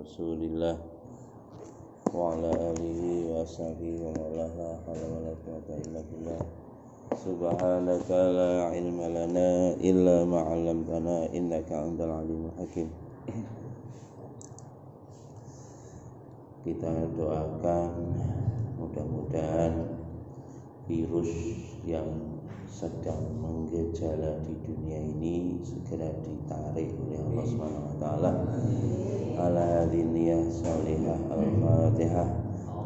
Rasulillah wa ala alihi wa sahbihi wa la hawla wa la quwwata illa billah. Subhanaka la ilma lana illa ma 'allamtana innaka antal alimul hakim. Kita doakan mudah-mudahan virus yang sedang menggejala di dunia ini segera ditarik oleh Allah Subhanahu wa taala. Ala hadiniyah salihah al-Fatihah.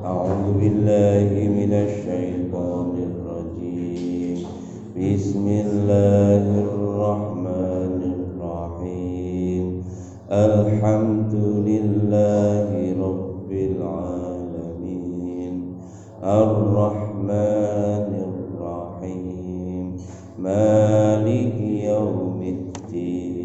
A'udzu billahi minasy syaithanir rajim. Bismillahirrahmanirrahim. Alhamdulillahi rabbil alamin. Ar-Rahmanir Rahim. Maliki yaumiddin.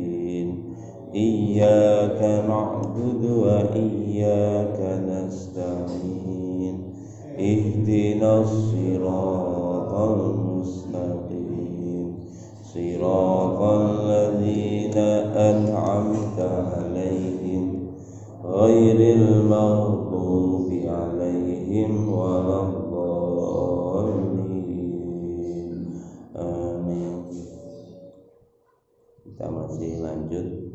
Iyyaka na'budu wa iyyaka nasta'in. Ihdinas siratal mustaqim. Siratal ladzina an'amta 'alaihim ghairil maghdubi 'alaihim waladdallin. Amin. Kita masih lanjut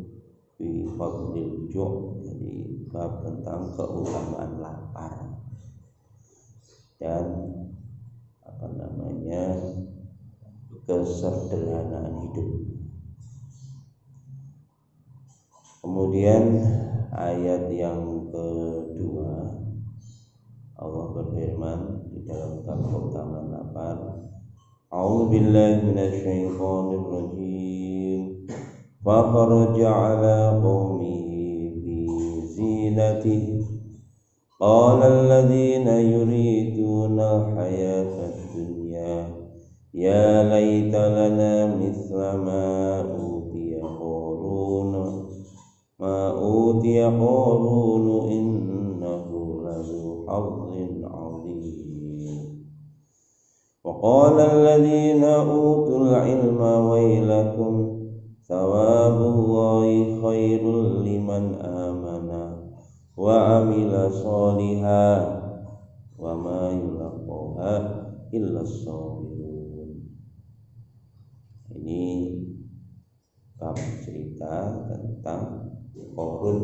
fi fadlil ju', jadi bab tentang keutamaan lapar dan kesederhanaan hidup. Kemudian ayat yang kedua, Allah berfirman di dalam bab keutamaan lapar, A'udzu billahi minasy syaithanir rajim. Fa kharaja 'ala qaumihi fi zinatihi. Qala alladhina yuriduna al-hayata ad-dunya ya laita lana mithla ma utiya qarun innahu lahu hazzin 'azim. Wa qala alladhina utul 'ilma wailakum thawabullahi khairul liman amana wa amila sholihan wa ma yulaqaha illa as-sabirun. Ini bab cerita tentang Qarun.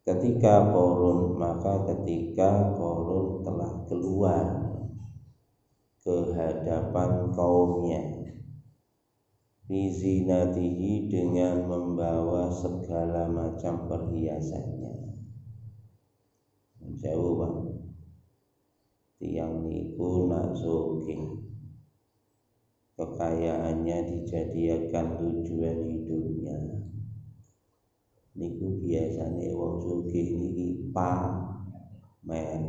Ketika Qarun telah keluar ke hadapan kaumnya, fi zinatihi, dengan membawa segala macam perhiasannya. Jauh Pak, tiang niku nak sugih, kekayaannya dijadikan tujuan hidupnya. Niku biasanya wong sugih niki pamer.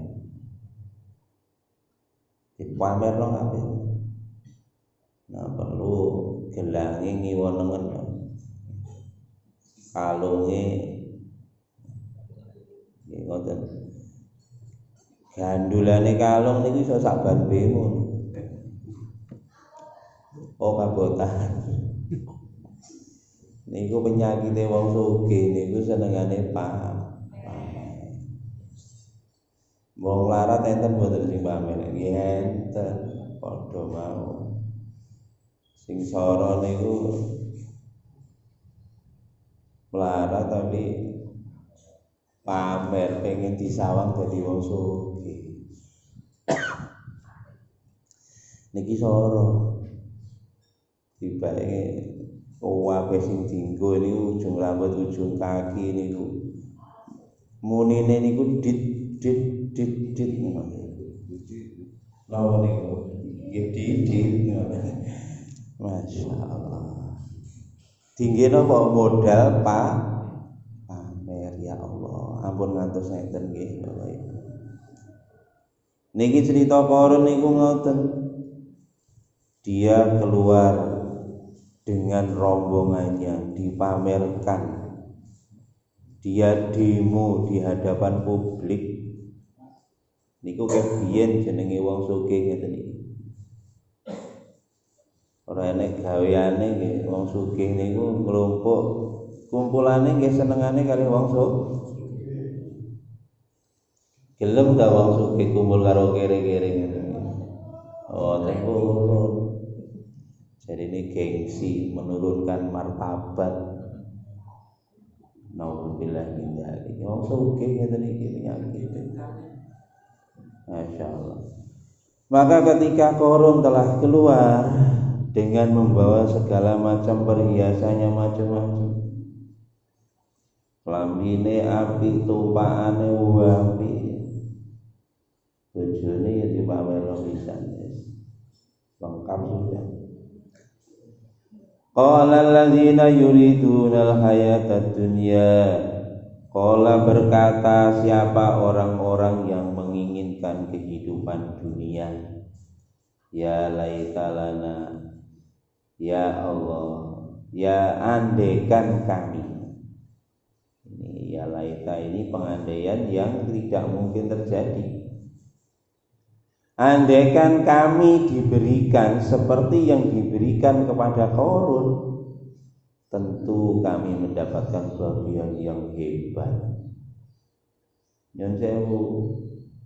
Dipamer lo kabeh. Nah perlu gelange ngiwonengen. Kalunge nggih ngoten. Gandulane kalung niku iso saban bemo. Oh kabotan. Niku penyakite wong sugih niku senengane pamer. Wong larat enten mboten sing pamer, nggih enten padha mau. Sing sara niku melarat tapi pamer pengen disawang dadi wong sugih. Niki sara tibake wae sing dienggo niku ujung rambut ujung kaki niku munine niku dit lawan niku dit masyaallah. Dinggene kok modal pamer, ya Allah. Ampun ngantos ngeten nggih Bapak Ibu. Niki cerita Qarun niku ngoten. Dia keluar dengan rombongannya, dipamerkan. Dia demo di hadapan publik. Niku kebiyen jenenge wong sugih ngeten iki. Ora enek gaweane nggih, wong sugih niku nglumpuk kumpulane nggih senengane kali wong gelem ta wong sugih kumpul karo kere-kere ngene. Oh, tempurun. Jadi ini gengsi menurunkan martabat. Nauzubillah min dzalik. Wong sugih ngeten iki penyakit. Masyaallah. Maka ketika Qarun telah keluar dengan membawa segala macam perhiasannya macam-macam, lambine api, tumpakane api, bojone ya dipamerno pisan wis lengkap sudah. Qala alladzina yuriduna al-hayatad dunya, qala berkata siapa orang-orang yang menginginkan kehidupan dunia, ya laitalana, ya Allah, ya andaikan kami. Ini ya laita ini pengandaian yang tidak mungkin terjadi. Andaikan kami diberikan seperti yang diberikan kepada Qarun, tentu kami mendapatkan bagian yang hebat. Nyon sewu,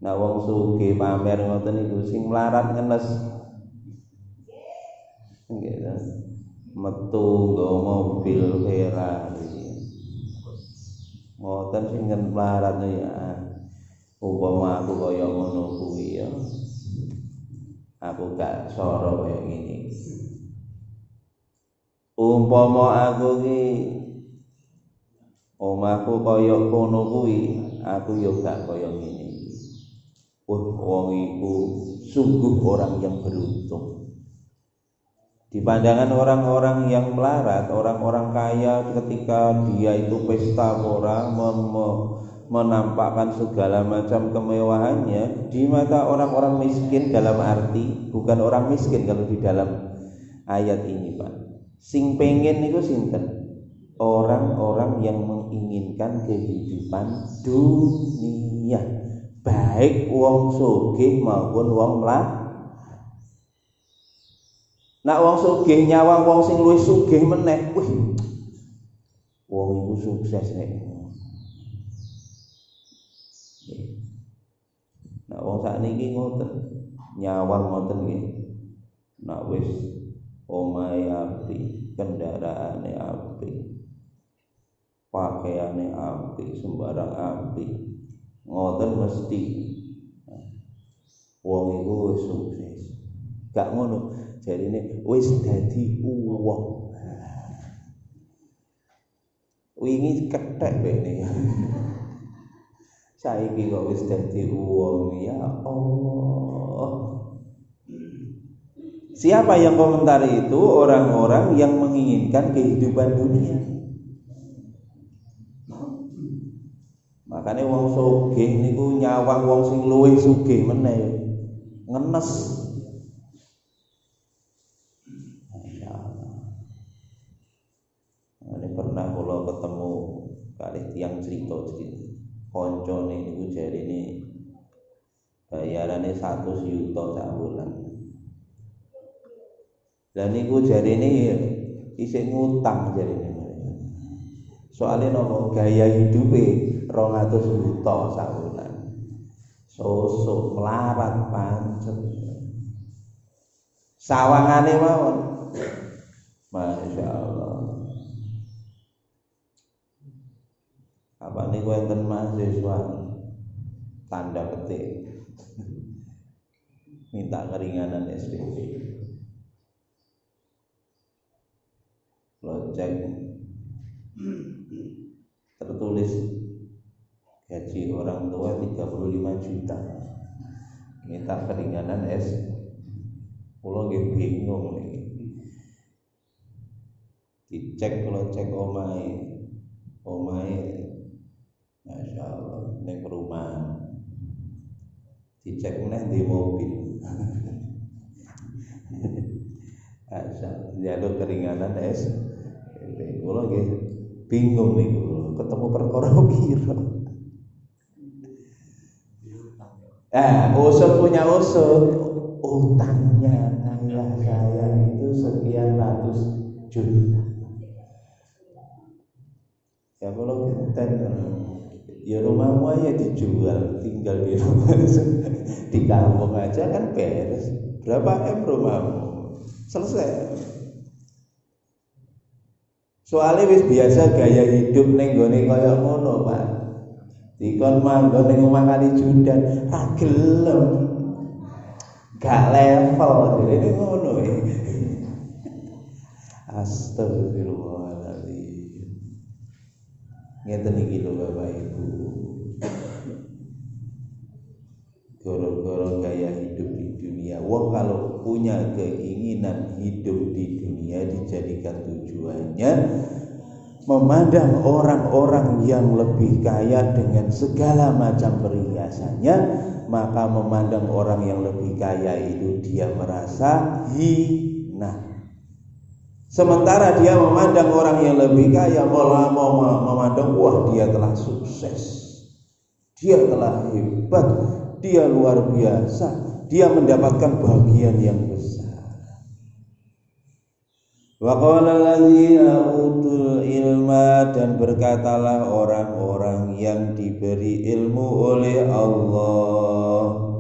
nek wong sugih pamer ngoten niku sing melarat ngenes. Nggih ta. Metu nggawa mobil Ferrari. Ngoten sing melarat ya. Umpama aku kaya ngono kuwi ya. Aku gak soro kaya ngene. Umpama aku ki omahku kaya kono kuwi, aku ya gak kaya ngene. Wong iku sungguh orang yang beruntung. Di pandangan orang-orang yang melarat, orang-orang kaya ketika dia itu pesta orang menampakkan segala macam kemewahannya, di mata orang-orang miskin, dalam arti bukan orang miskin kalau di dalam ayat ini Pak, sing pengen niku sinten? Orang-orang yang menginginkan kehidupan dunia, baik wong sugih maupun wong melarat. Nak wong sugih nyawang wong sing luwih sugih meneh, wih, wong iku sukses nek. Nak wong sakniki ngoten, nyawang ngoten nggih. Nak wis omahe apik, kendaraane apik, pakaiane apik, sembarang apik, ngoten mesti wong iku wis sukses. Gak ngono, jarine wis dadi wong. Wingi kethek bene. Saiki kok wis dadi wong, ya Allah. Siapa yang komentari itu? Orang-orang yang menginginkan kehidupan dunia. Makanya wong sugih niku nyawang wong sing luwih sugih meneh. Ngenes. Ini pernah kula ketemu kali tiyang cerita koncone niku jarine bayarane 100 juta sak bulan. Lah niku jarine isih ngutang jarine. Soale nopo gaya hidupe 200 juta sak bulan. Sosok melarat pancet. Sawangane mawon. Masyaallah. Apa niku enten mahasiswa tanda petik minta keringanan SPP. Lo cek tertulis gaji orang tua 35 juta, minta keringanan pulau nggih bingung nih. Dicek kalau cek omahe Masya Allah, ini perumahan. Dicek meneh di mobil. Asal jalur keringanan kula nggih bingung niku ketemu perkara piro. Usut punya usut, utangnya ayah saya itu sekian ratus juta. Ya kalau genten ya rumahmu aja dijual, tinggal di rumah di kampung aja kan beres. Berapa rumahmu? Selesai. Soalnya wis biasa gaya hidup ning gone kaya ngono, Pak. Dikon manggon ning omah kali judan, ra gelem. Gak level, jadi ngono Astagfirullahaladzim. Ngeten iki lho Bapak Ibu. Goro-goro gaya hidup di dunia. Wong kalau punya keinginan hidup di dunia dijadikan tujuannya memandang orang-orang yang lebih kaya dengan segala macam perhiasannya, maka memandang orang yang lebih kaya itu dia merasa hina. Sementara dia memandang orang yang lebih kaya malah memandang wah dia telah sukses, dia telah hebat, dia luar biasa, dia mendapatkan bagian yang besar. Wa qala alladziina utul ilma, dan berkatalah orang-orang yang diberi ilmu oleh Allah.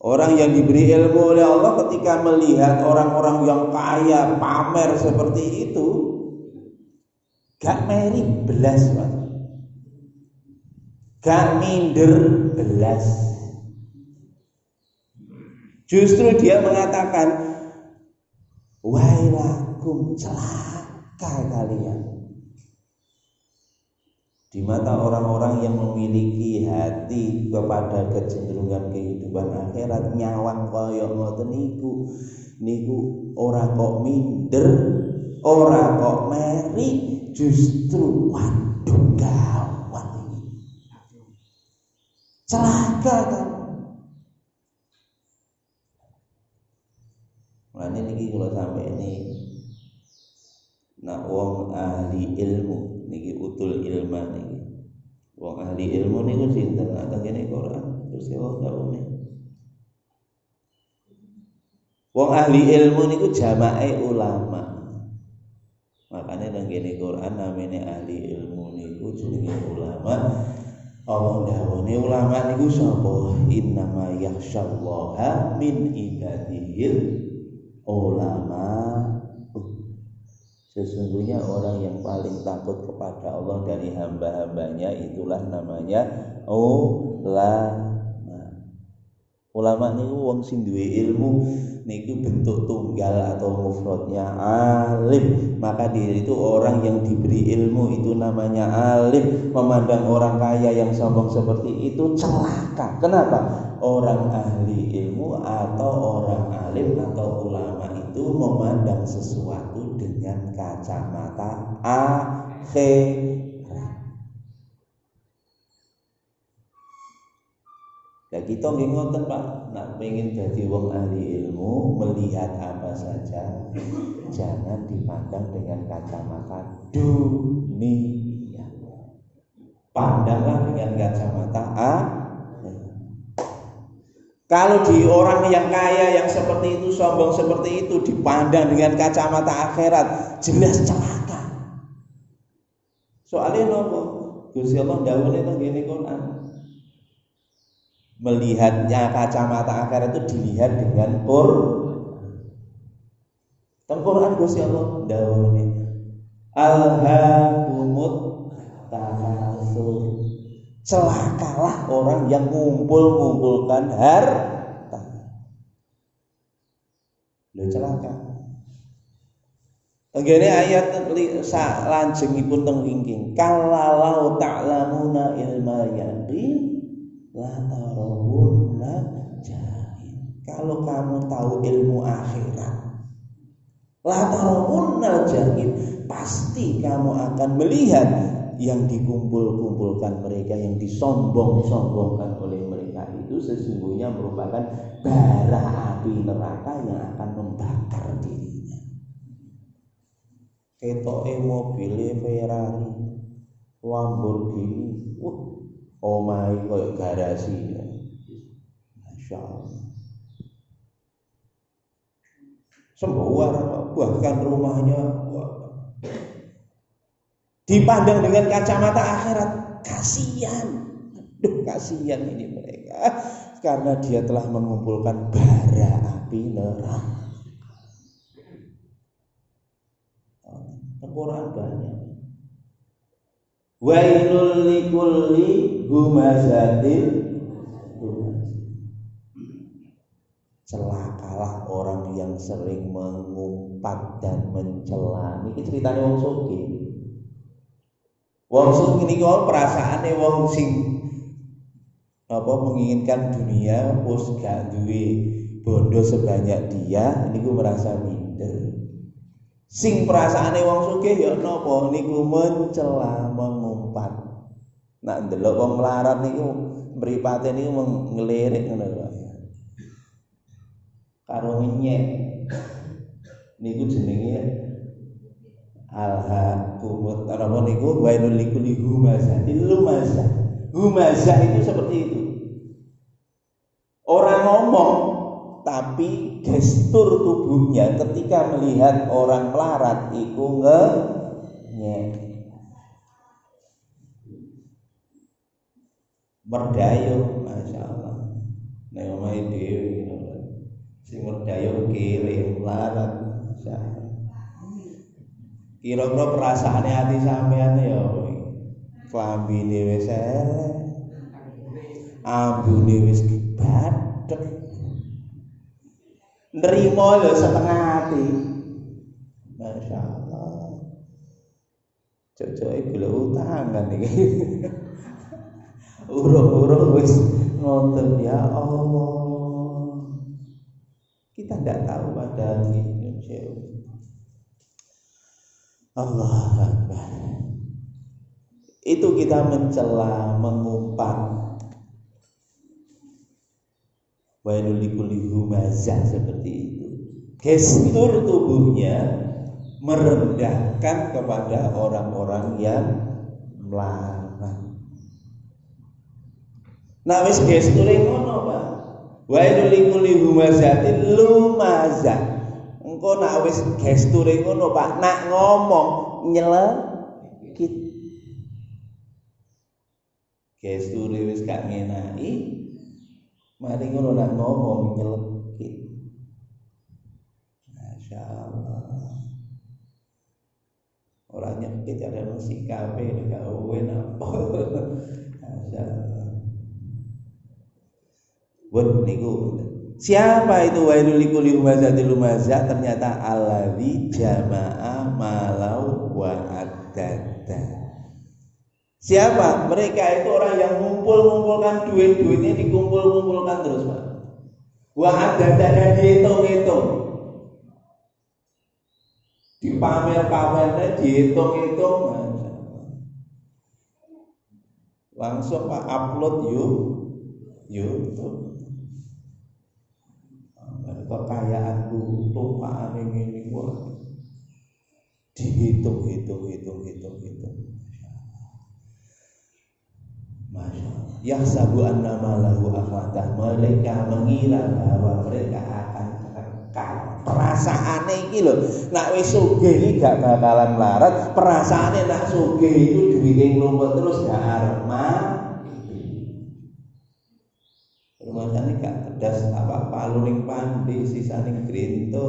Orang yang diberi ilmu oleh Allah ketika melihat orang-orang yang kaya pamer seperti itu, gak meri belas, Mas. Gak minder belas. Justru dia mengatakan, wailakum, celaka kalian. Di mata orang-orang yang memiliki hati kepada kecenderungan kehidupan akhirat, nyawang kaya ngoten niku ora kok minder, ora kok meri, justru waduh gawat ini. Celaka kan. Mulane niki kula sampai ini nak wong ahli ilmu niki utul ilma niki. Wong ahli ilmu niku sinten? Ada kene Quran terus kok daune. Wong ahli ilmu niku jamae ulama. Makanya nang kene Quran namine ahli ilmu niku jenenge ulama. Allah dawuhe ulama niku sapa? Innama yakhsyallaha min ibadihil ulama. Sesungguhnya orang yang paling takut kepada Allah dari hamba-hambanya itulah namanya ulama. Ulama niku wong sing duwe ilmu niku bentuk tunggal atau mufradnya alim. Maka dia itu orang yang diberi ilmu itu namanya alim. Memandang orang kaya yang sombong seperti itu celaka. Kenapa? Orang ahli ilmu atau orang alim atau ulama itu memandang sesuatu dengan kacamata akhirat. Ya kita nggih ngoten Pak, nak pengen jadi wong ahli ilmu, melihat apa saja jangan dipandang dengan kacamata dunia. Pandanglah dengan kacamata kalau di orang yang kaya yang seperti itu, sombong seperti itu, dipandang dengan kacamata akhirat, jelas celaka. Soalnya nopo? Gusti Allah dawuhe nang ngene Quran. Melihatnya kacamata akhirat itu dilihat dengan Quran Gusti Allah dawuhe alhaakumut takatsur. Celakalah orang yang ngumpulkan harta. Lho celaka. Tenggene ayat lanjengipun teng wingking. Kallalau ta'lamuna ilma yaqin la tarawunna jahim. Kalau kamu tahu ilmu akhirat, la tarawunna jahim, pasti kamu akan melihat yang dikumpulkan mereka, yang disombongkan oleh mereka itu sesungguhnya merupakan bara api neraka yang akan membakar dirinya. Ketoke mobil Ferrari, Lamborghini, omahe koyo garasi. Masyaallah. Semua bahkan rumahnya dipandang dengan kacamata akhirat, kasihan. Duh, kasihan ini mereka karena dia telah mengumpulkan bara api neraka. Quran banyak. Wailul likulli humazatil lumazah. Celakalah orang yang sering mengumpat dan mencela. Ini ceritanya wong sugih. Wong sugih niku perasaane wong sing menginginkan dunia wis gak duwe bondo sebanyak dia niku merasa minder. Sing perasaane wong sugih ya napa niku mencela, mengumpat. Nak ndelok wong melarat niku mripate niku nglirik ngono lho. Karo ngenyek niku jenenge alhaqumut apa niku wailul likulli humazatil lumazah. Humazah itu seperti itu. Orang ngomong tapi gestur tubuhnya ketika melihat orang melarat iku ngenyek. Merdayo, Masya Allah. Nek omahe dhewe sing merdayo kere melarat. Masya Allah. Kira-kira perasaane ati sampean ya klambine wis elek. Ambune wis badhek. Nerima lho setengah hati. Masya Allah. Cocok golek utangan iki. Urung-urung wis ngoten ya Allah. Kita tidak tahu padahal ini. Allah Akbar. Itu kita mencela, mengumpat. Wailul likulli humazah seperti itu. Gestur tubuhnya merendahkan kepada orang-orang yang melarat. Nah wis gesture ngono, Pak. Wailul likulli humazatil lumazah. Engko nak wis gesture ngono, Pak, nak ngomong nyelekit. Gesture wis gak ngenaki. Mari ngono nak ngomong nyelekit. Masya Allah. Orang nyelekit ada sikape gak enak. Masya Allah. Buat niku. Siapa itu wailul likulli humazatil lumazah? Ternyata alladzi jama'a malau wa addada. Siapa? Mereka itu orang yang ngumpulkan duit-duitnya dikumpulkan terus, Pak. Wa addada dihitung-hitung. Dipamer-pamernya dihitung-hitung. Langsung Pak upload YouTube. Kekayaanku tumpaan ini wah dihitung. Masya Allah. Yahsabu annama lahu akhlatah. Mereka mengira bahwa mereka akan kekal. Perasaane iki lho, nak wis sugih iki gak bakalan melarat. Perasaane nak sugih itu duwite nglumpet terus gak arep mati. Rumasane gak kedas apa paluning pandi sisaning grinto.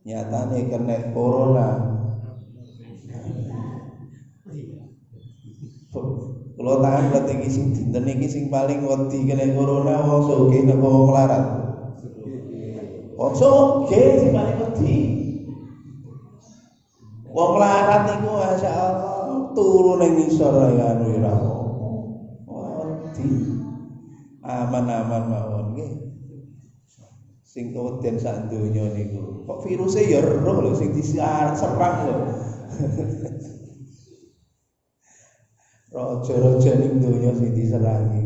Nyatane kena corona. Kalau tahan berarti sing dinten iki sing paling wedi kena corona wong sugih napa wong melarat? Wong sugih sing paling wedi. Wong melarat niku masyaallah turu ning ngisor anu ora apa. Wedi. Aman-aman mawon nggih. Sing keweden sak donya niku. Kok viruse ya roh lho sing diserang lho. Raja-raja ning donya sing diserangi.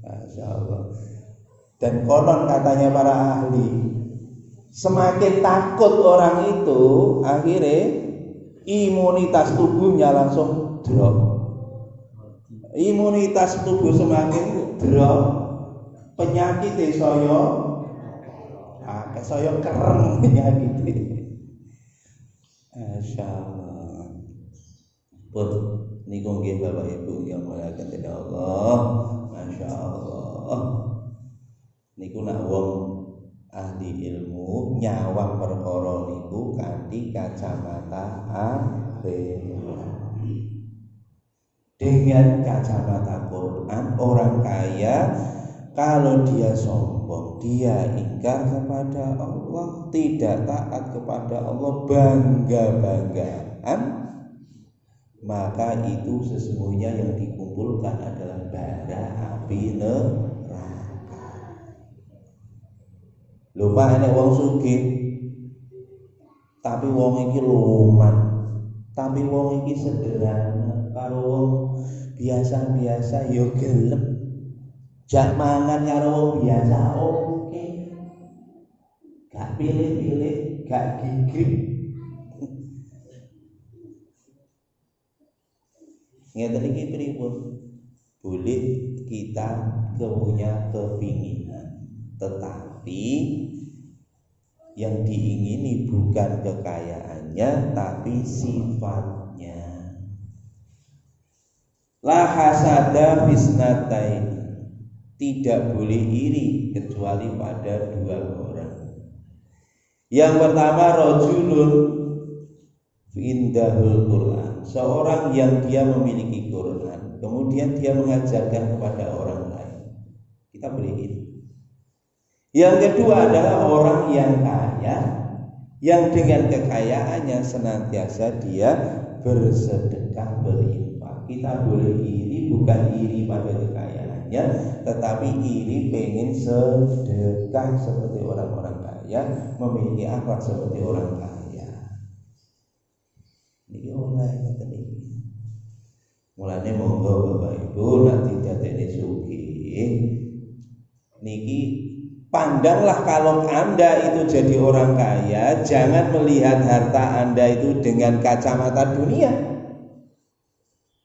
Masyaallah. Dan konon katanya para ahli, semakin takut orang itu, akhirnya imunitas tubuhnya langsung drop. Imunitas tubuh semakin drop, penyakit saya keren penyakit. Masyaallah. Pun niku nggih Bapak Ibu yang muliakan Allah, Masya Allah. Niku nak wong ahli ilmu nyawang perkara niku kanthi kacamata akhirat. Dengan kacamata Quran, orang kaya kalau dia sombong, dia ingkar kepada Allah, tidak taat kepada Allah, bangga-banggaan, maka itu sesungguhnya yang dikumpulkan adalah bara api neraka. Lupa enek wong sugih, tapi wong iki lumat, tapi wong iki sederhana, karo wong biasa-biasa yo gelem. Jak mangan karo wong biasa oke. Gak pilih-pilih, gak gigih. Ngeten iki pripun? Boleh kita punya kepinginan, tetapi yang diingini bukan kekayaannya tapi sifatnya. La hasada fisnatain. Tidak boleh iri kecuali pada dua orang. Yang pertama rajulun indahul Quran, seorang yang dia memiliki Quran, kemudian dia mengajarkan kepada orang lain. Kita boleh iri. Yang kedua adalah orang yang kaya, yang dengan kekayaannya senantiasa dia bersedekah berinfak. Kita boleh iri, bukan iri pada kekayaannya, tetapi iri pengen sedekah seperti orang-orang kaya, memiliki akhlak seperti orang kaya. Niki oleh ngoten iki. Mulane monggo Bapak Ibu nanti dadekne sugih. Niki pandanglah kalau Anda itu jadi orang kaya, jangan melihat harta Anda itu dengan kacamata dunia.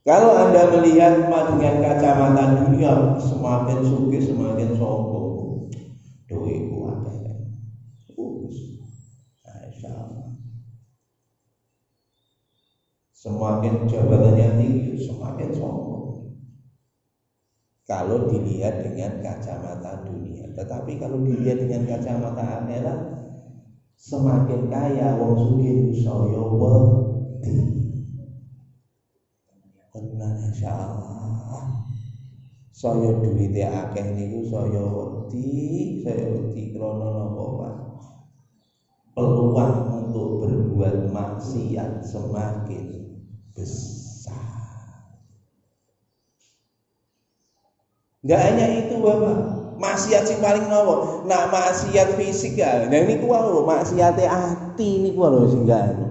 Kalau Anda melihat dengan kacamata dunia, semakin sugih semakin sombong. Duitku akeh. Masyaallah. Semakin jabatannya tinggi, semakin sombong. Kalau dilihat dengan kacamata dunia, tetapi kalau dilihat dengan kacamata akhirat, semakin kaya wong sugih saya wedi. Insyaallah saya duwite akeh niku saya wedi krana napa Pak? Peluang untuk berbuat maksiat semakin besar. Enggak hanya itu Bapak, maksiat sing paling nopo? Nak maksiat fisik ya. Nah niku wae maksiate ati niku lho sing gak anu.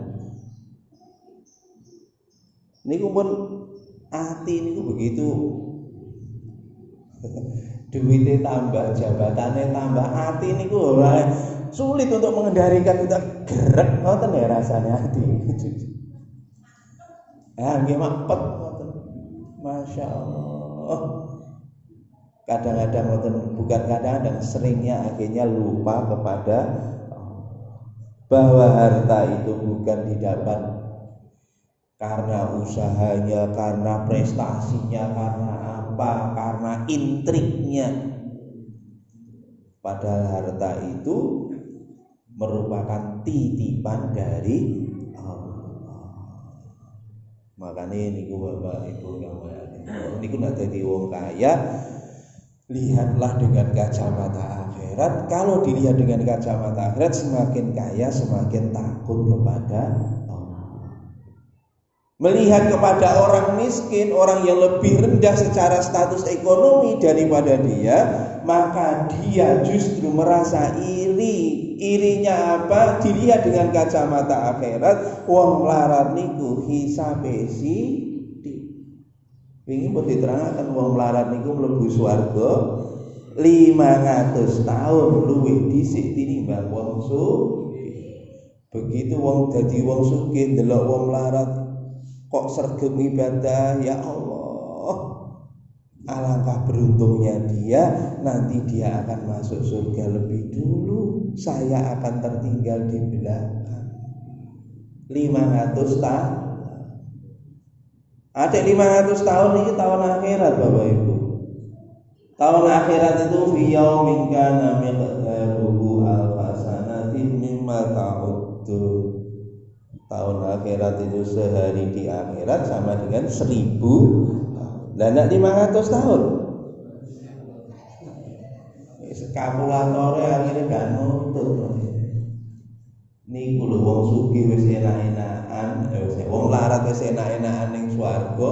Niku pun ati niku begitu duitnya tambah, jabatannya tambah, ati niku ora sulit untuk mengendalikan, kita gerak ngoten ya rasanya ati. Nggih mapet ngoten. Masya Allah. Kadang-kadang ngoten, bukan kadang-kadang, seringnya akhirnya lupa kepada bahwa harta itu bukan didapat karena usahanya, karena prestasinya, karena apa, karena intriknya. Padahal harta itu merupakan titipan dari Allah. Makanya niku Bapak Ibu yang niku nek dadi wong kaya, lihatlah dengan kacamata akhirat. Kalau dilihat dengan kacamata akhirat, semakin kaya semakin takut kepada melihat kepada orang miskin, orang yang lebih rendah secara status ekonomi daripada dia, maka dia justru merasa iri. Irinya apa? Dilihat dengan kacamata akhirat, wong melarat niku hisabe sithik. Wingi pun diterangkan wong melarat niku mlebu swarga 500 tahun luwih dhisik tinimbang wong sugih. Begitu wong dadi wong sugih ndelok wong melarat kok sregep ibadah, ya Allah, alangkah beruntungnya dia, nanti dia akan masuk surga lebih dulu, saya akan tertinggal di belakang 500 tahun. Ada 500 tahun ini tahun akhirat Bapak Ibu. Tahun akhirat itu fi yaumin kana miqdaruhu alfasanatin mimma ta'uddu. Tahun akhirat itu sehari di akhirat sama dengan 1000 tahun. Dan enggak 500 tahun. Kalkulatornya akhirnya gak nutut. Niku lho wong sugih wis enak-enakan, wong larat wis enak-enakan ning swarga,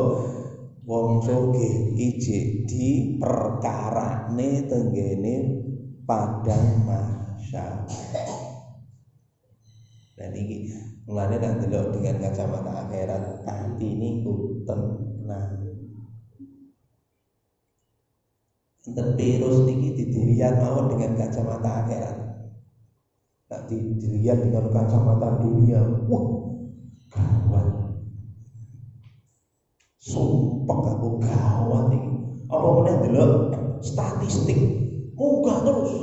wong sugih ijik di perkarane tenggene padang mahsyar. Dan iki mulane nek delok dengan kacamata akhirat ati niku tenang. Enten virus niki dilihat mawon dengan kacamata akhirat. Nanti dilihat dengan kacamata dunia, wah gawat, sumpah aku gawat ini. Apa meneh delok statistik munggah terus.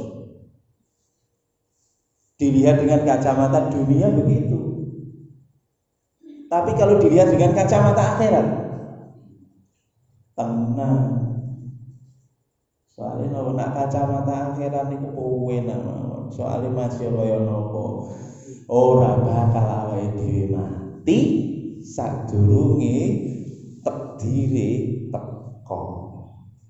Dilihat dengan kacamata dunia begitu. Tapi kalau dilihat dengan kacamata akhirat, tenang. Soalnya kalau nak kacamata akhirat niku kowe nang soalnya masih kaya napa ora bakal awake dhewe mati sadurunge takdire teko.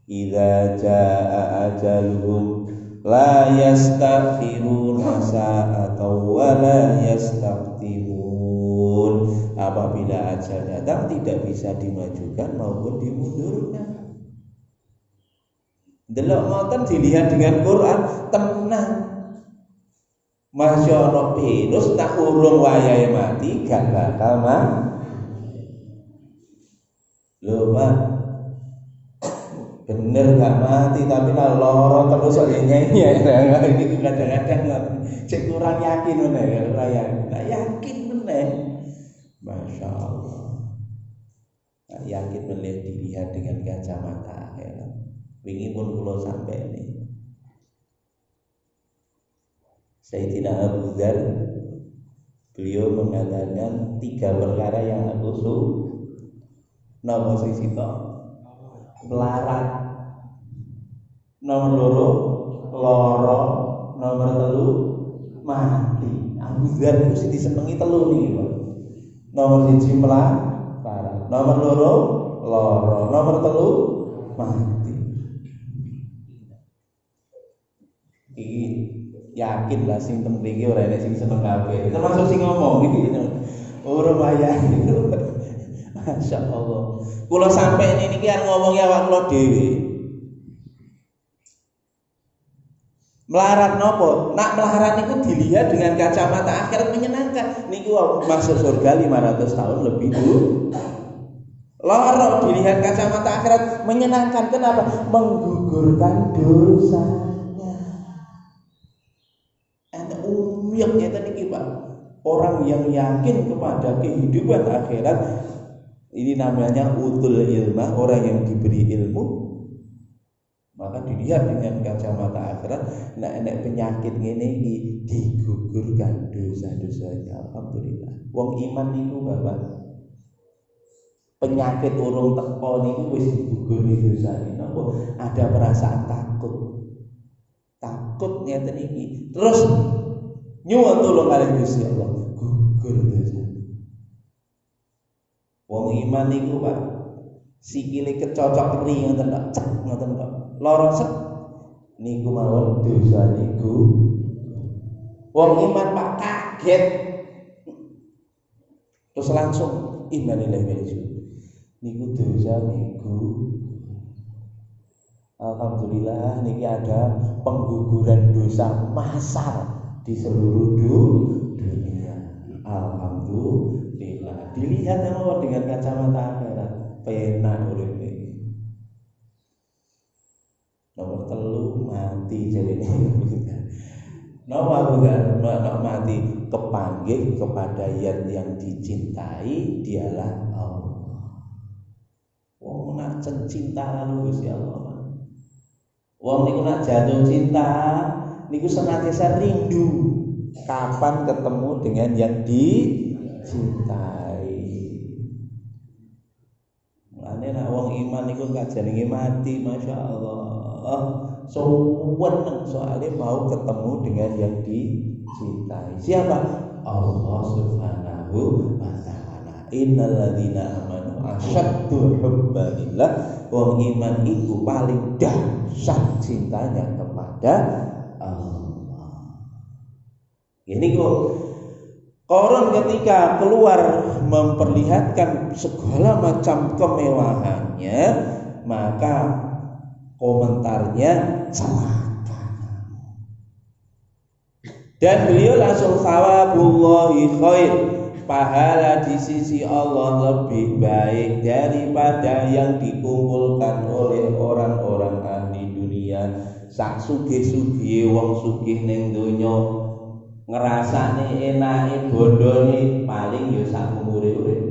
Idza jaa ajaluhum la yastakhiruna sa'atan wa la yastaqdimun. Apabila ajal datang tidak bisa dimajukan maupun dimundurkan. Delok ngoten dilihat dengan Quran tenang. Masya Allah virus tak urung wayahe mati gak bakal lho Pak. Bener gak mati tapi lah loro terus kok nyanyi iki kadang-kadang cek kurang yakin meneh ora yakin meneh. Masya Allah. Yakin meneh dilihat dengan kacamata akhirat. Wingi pun kula sampai ini. Sayyidina Abu Dzar beliau mengatakan 3 perkara yang aku nomor siji melarat, nomor loro, nomor 3 mati. Abu Dzar itu disenengi 3 niki, Pak. Nomor 1 melarat, nomor loro, nomor 3 mati. Iki yakin lah sing penting iki ora enek sing seneng kabeh. Termasuk sing ngomong iki ora wayah gitu. Masya Allah. Kula sampai ini niki arep ngomong ya awak kula dhewe. Melarat nopo? Nak melarat niku dilihat dengan kacamata akhirat menyenangkan. Niku masuk surga 500 tahun lebih dulu. Loro dilihat kacamata akhirat menyenangkan. Kenapa? Menggugurkan dosa. Umyek nyata niki Pak. Orang yang yakin kepada kehidupan akhirat ini namanya utul ilmah, orang yang diberi ilmu. Maka dilihat dengan kacamata akhirat, nek enek penyakit ngene iki digugurkan dosa-dosanya. Alhamdulillah. Wong iman niku Bapak. Penyakit urung teko niku wis digugurne dosane. Napa? Ada perasaan takut. Takut nyata niki. Terus nyuwun tulung kali Gusti Allah gugur dosa. Wong iman niku Pak sikile kecocok ri ngoten kok cek ngoten kok lara sek niku mawon dosa niku. Wong iman Pak kaget terus langsung innalillahi wa inna ilaihi niku dosa niku. Alhamdulillah niki ada pengguguran dosa massal di seluruh dunia. Alhamdulillah. Dilihat sama dengan kacamata akhirat, penak urip iki. Nomor 3 mati jadi nomor mati kepanggih kepada yang dicintai dialah Allah. Wong nak cinta lalu Gusti Allah. Wong niku nak jatuh cinta niku senantiasa rindu kapan ketemu dengan yang dicintai. iman niku kajenenge mati, masyaallah. Soalnya mau ketemu dengan yang dicintai. Siapa? Allah Subhanahu wa taala. Innal ladzina amanu asyaddu hubbalillah. Wong iman itu paling dahsyat cintanya kepada Allah. Ini kok Korun ketika keluar memperlihatkan segala macam kemewahannya, maka komentarnya celaka. Dan beliau langsung thawabullahi khair, pahala di sisi Allah lebih baik daripada yang dikumpulkan oleh orang-orang ahli dunia. Sak sugih-sugih wong sugih ning donya ngerasane enake bondone paling ya sak umure-urip.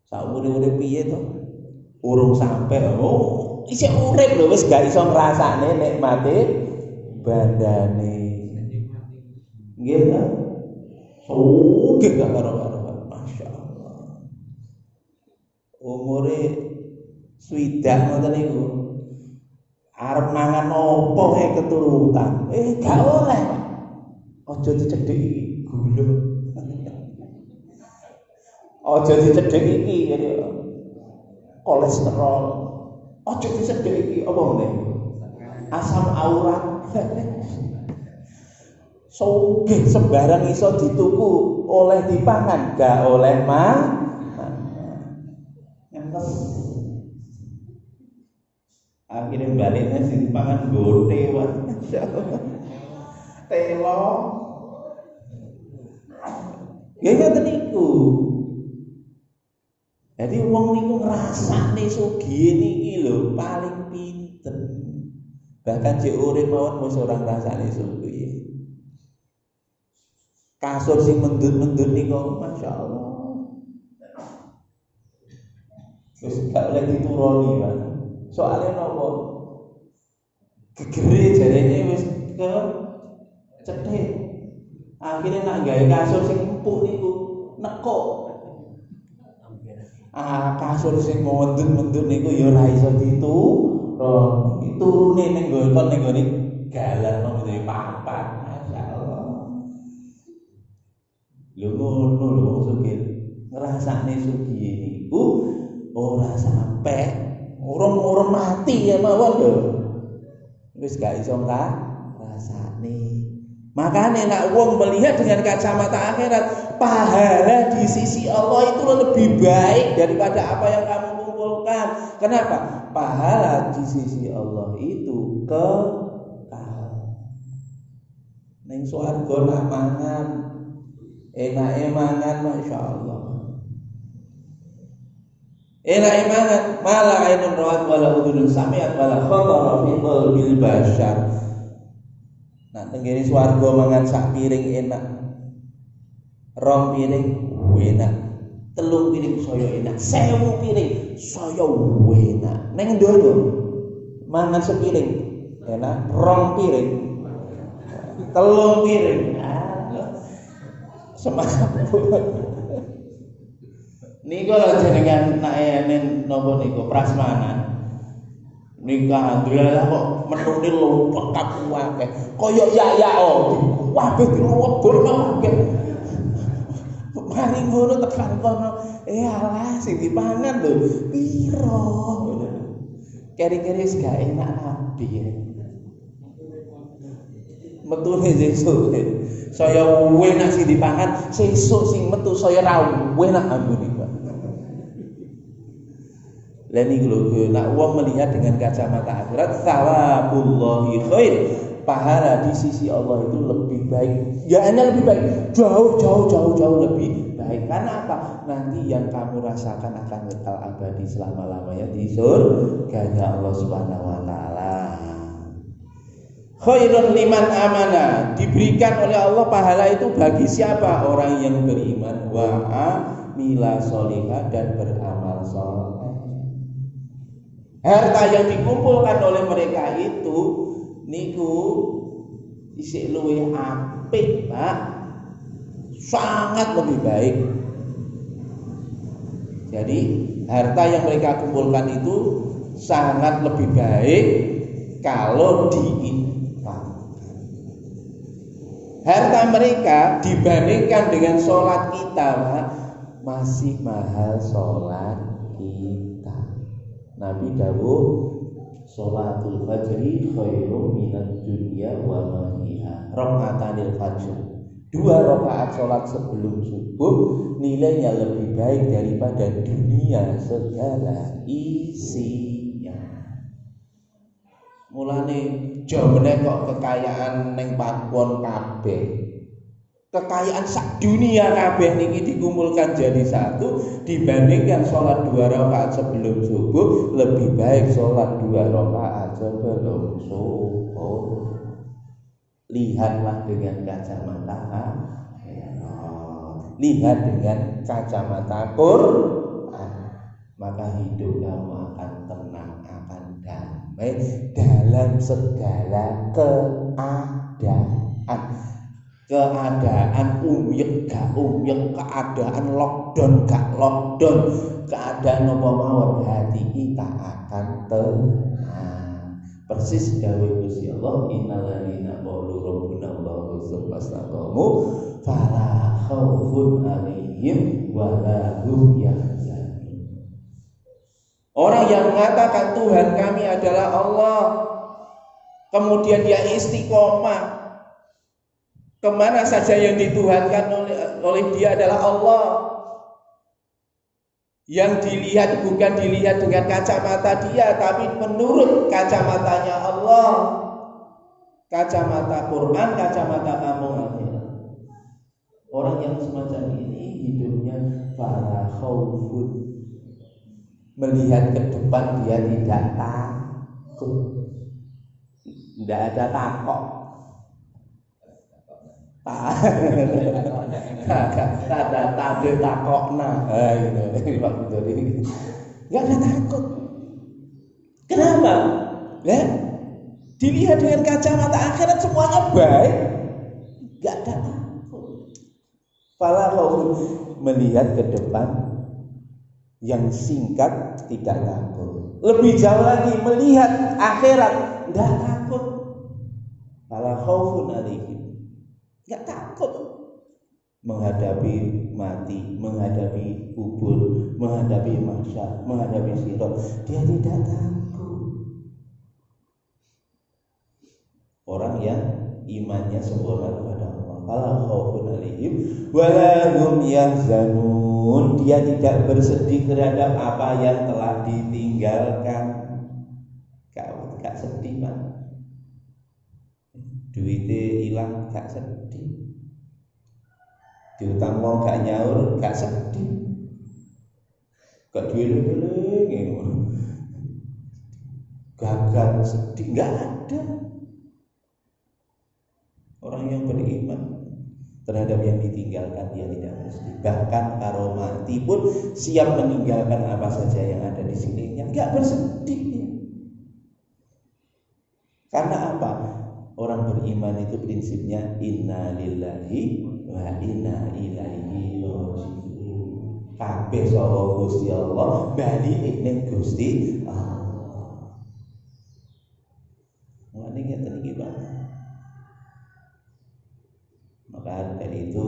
Sak umure-urip piye to? Urung sampe isih urip lho wis gak iso ngrasane nikmate bandane. Nggih ta? Sugih gak karo-karo, masyaallah. Umure swidak ngoten niku. Arep mangan opo kae keturutan. Gak oleh, Pak. Aja dicedheki gula. Aja dicedheki iki kolesterol. Aja dicedheki apa meneh? Asam urat. Sugih sembarang iso dituku, oleh dipangan, gak oleh akhirnya baliknya sing dipangan gote wae. Telo. Ya ngoten niku. Jadi wong niku ngrasakne sugih niki lho paling pinten. Bahkan jek urip mawon mesti ora ngrasakne sugih. Kasur sing mendut-mendut niku masyaallah. Wis gak oleh dituruni, Pak. Soalnya nopo gegere jarene wis ke cethek. Akhirnya nak gawe kasur sing empuk niku nekuk. Kasur sing mendut-mendut niku ya ora iso dituruni. Turune ning nggone galan nang ngene papan. Masyaallah. Lho ngono lho wong sugih. Ngrasakne sugih niku ora sampe urung mati ya mawon lho. Wis gak iso ngrasakne. Makanya nek wong melihat dengan kacamata akhirat, pahala di sisi Allah itu lebih baik daripada apa yang kamu kumpulkan. Kenapa? Pahala di sisi Allah itu kekal. Ning swarga nak mangan, enake mangan masyaallah. Enake mangan, mala ainun rawat wala udhun sami'at wala khatara fi qalbil bashar. Nah, tenggene swarga mangan sak piring enak. Rong piring enak. Telung piring saya enak. 1000 piring saya enak. Ning donya mangan sepiring enak, rong piring. Telung piring. Semangat. Niku jenengan nek enen napa niku prasmanan. Nikah alhamdulillah kok menune lengkap akeh. Kaya ya kabeh diwebulno akeh. Mari ngono tekan kono. Alah sing dipangan lho piro. Keri-keri wis gak enak nabi. Metune sesuk. Saya enak sing dipangan, sesuk sing metu saya ra enak ambune. Lah niku lho, nek wong melihat dengan kacamata akhirat, thawabullahi khair, pahala di sisi Allah itu lebih baik. Ya hanya lebih baik, jauh lebih baik. Karena apa? Nanti yang kamu rasakan akan kekal abadi selama-lamanya di surganya Allah Subhanahu wa taala. Khairun liman amana, diberikan oleh Allah pahala itu bagi siapa? Orang yang beriman wa amila sholihah dan beramal saleh. Harta yang dikumpulkan oleh mereka itu niku isih luwih apik, Pak. Sangat lebih baik. Jadi harta yang mereka kumpulkan itu sangat lebih baik kalau diinfakkan. Harta mereka dibandingkan dengan sholat kita, masih mahal sholat kita. Nabi dawuh, sholatul fajri khairum minad dunya wa ma fiha. Rakaatanil fajr, 2 rakaat sholat sebelum subuh nilainya lebih baik daripada dunia segala isinya. Mulane jomene kok kekayaan ning pakuwon kabeh, kekayaan sak dunia kabeh niki dikumpulkan jadi satu, dibandingkan sholat 2 rakaat sebelum subuh lebih baik sholat 2 rakaat sebelum subuh. Lihatlah dengan kacamata lihat dengan kacamata Quran, maka hidup kamu akan tenang, akan damai dalam segala keadaan umyek gak umyek, keadaan lockdown gak lockdown, keadaan apa mawon, hati kita akan tenang. Persis dawuh Gusti Allah, innal ladzina qalu rabbuna Allahu tsumma istaqamu fala khaufun 'alaihim wa la hum yahzanun. Orang yang mengatakan Tuhan kami adalah Allah, kemudian dia istiqomah, kemana saja yang dituhankan oleh dia adalah Allah. Yang dilihat bukan dilihat dengan kacamata dia, tapi menurut kacamatanya Allah, kacamata Quran, kacamata kamu akhirat. Orang yang semacam ini hidupnya fala khaufun, melihat ke depan dia tidak takut, tidak ada takok. Ada takokna, ini Pak Budi ini nggak ada takut. Kenapa? Dilihat dengan kacamata akhirat semuanya baik, nggak ada takut. Fala khaufun, melihat ke depan yang singkat tidak takut. Lebih jauh lagi melihat akhirat nggak takut. Fala khaufun alaihim, nggak takut menghadapi mati, menghadapi kubur, menghadapi mahsyar, menghadapi sirat. Dia tidak takut. Orang yang imannya sempurna kepada Allah, fala khaufun alaihim wa la hum yahzanun. Dia tidak bersedih terhadap apa yang telah ditinggalkan. Gak sedih, Pak. Duitnya hilang gak sedih, diutang wong gak nyaur gak sedih, gak duit-duit gagal sedih, gak ada. Orang yang beriman terhadap yang ditinggalkan dia tidak bersedih, bahkan karo mati pun siap meninggalkan apa saja yang ada di sini, gak bersedih dia. Karena apa? Orang beriman itu prinsipnya inna lillahi wa inna ilaihi raji'un. Kabeh saka Gusti Allah, bali ning Gusti Allah. Mulane ngeten iki, Pak. Maka dari itu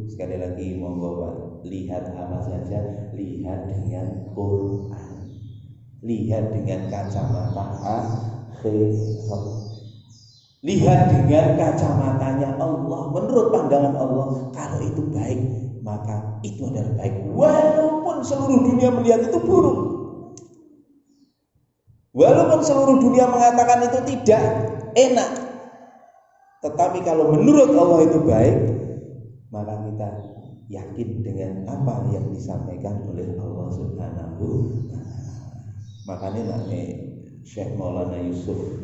sekali lagi monggo Pak, lihat apa saja, lihat dengan Quran, lihat dengan kacamata akhirat. Lihat dengan kacamatanya Allah, menurut pandangan Allah, kalau itu baik, maka itu adalah baik. Walaupun seluruh dunia melihat itu buruk, walaupun seluruh dunia mengatakan itu tidak enak, tetapi kalau menurut Allah itu baik, maka kita yakin dengan apa yang disampaikan oleh Allah Subhanahu wa ta'ala. Makanya Syekh Maulana Yusuf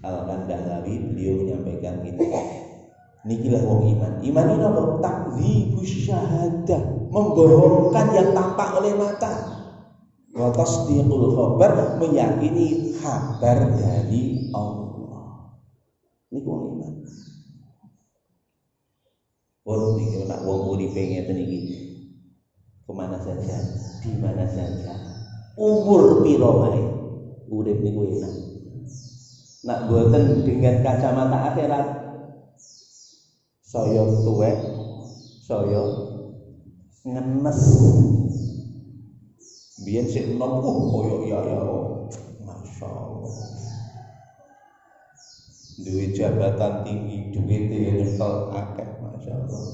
Al-Kandahlawi beliau menyampaikan gitu. Nikilah wong iman. Iman itu apa? Takdzibus syahadah, membohongkan yang tampak oleh mata. Wa tasdiqul khabar, meyakini kabar dari Allah. Niku wong iman. Wong niki nak wong uripe ngeten iki. kemana saja, di mana saja, umur piro wae, urip niku enak. Nak boten dengan kacamata akhirat, saya tuwek, saya ngenes. Biyen sik enom koyo ya masyaallah. Duwe jabatan tinggi, duwite nyekel akeh masyaallah.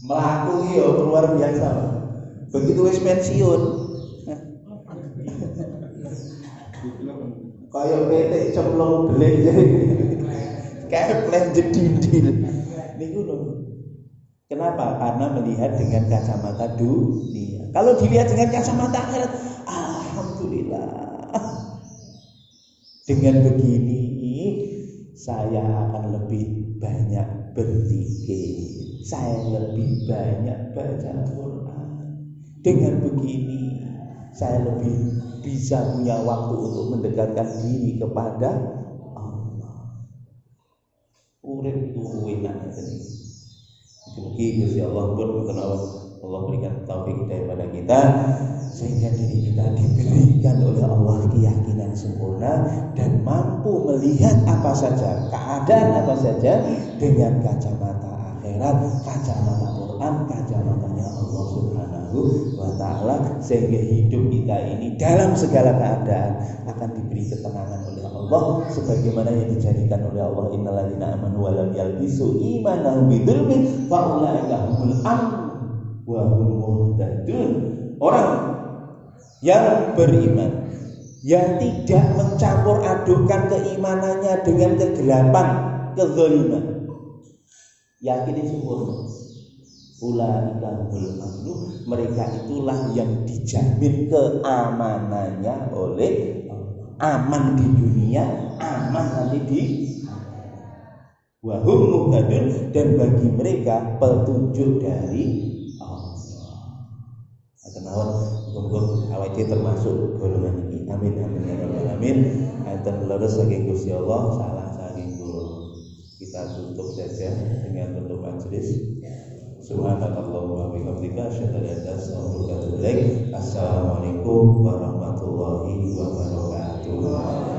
Mlaku ki yo luar biasa. Begitu wis pensiun. Kayak petik cemplung beling kayak plan jedindil. Niku lho. Kenapa? Karena melihat dengan kacamata dunia. Kalau dilihat dengan kacamata akhirat, alhamdulillah. Dengan begini saya akan lebih banyak berzikir. Saya lebih banyak baca Quran. Dengan begini saya lebih bisa punya waktu untuk mendekatkan diri kepada Allah. Urip itu enak ini. Mugi Gusti Allah pun Allah berikan taufik kepada kita sehingga diri kita diberikan oleh Allah keyakinan sempurna dan mampu melihat apa saja, keadaan apa saja dengan kacamata akhirat, kacamata Quran, kacamatanya Allah Subhanahu wa ta'ala, sehingga hidup kita ini dalam segala keadaan akan diberi ketenangan oleh Allah sebagaimana yang dijadikan oleh Allah, innalladzina amanu wa lam yalbisu imanahum bidzulmin fa ulaika humul amn wa hum muhtadun. Orang yang beriman yang tidak mencampur adukan keimanannya dengan kegelapan, kezaliman, yakini sempurna. Ulaika humul amnu, mereka itulah yang dijamin keamanannya oleh aman di dunia, aman nanti di wa hum muhtadun, dan bagi mereka petunjuk dari Allah. Kenawan muga-muga awake termasuk golongan ini. Amin amin ya rabbal alamin. Enten leres saking Gusti Allah, salah saking kula. Kita tutup saja dengan tutup majelis. Subhanallahumma wa bihamdika asyhadu an la ilaha illa anta astaghfiruka wa atubu ilaik. Assalamualaikum warahmatullahi wabarakatuh.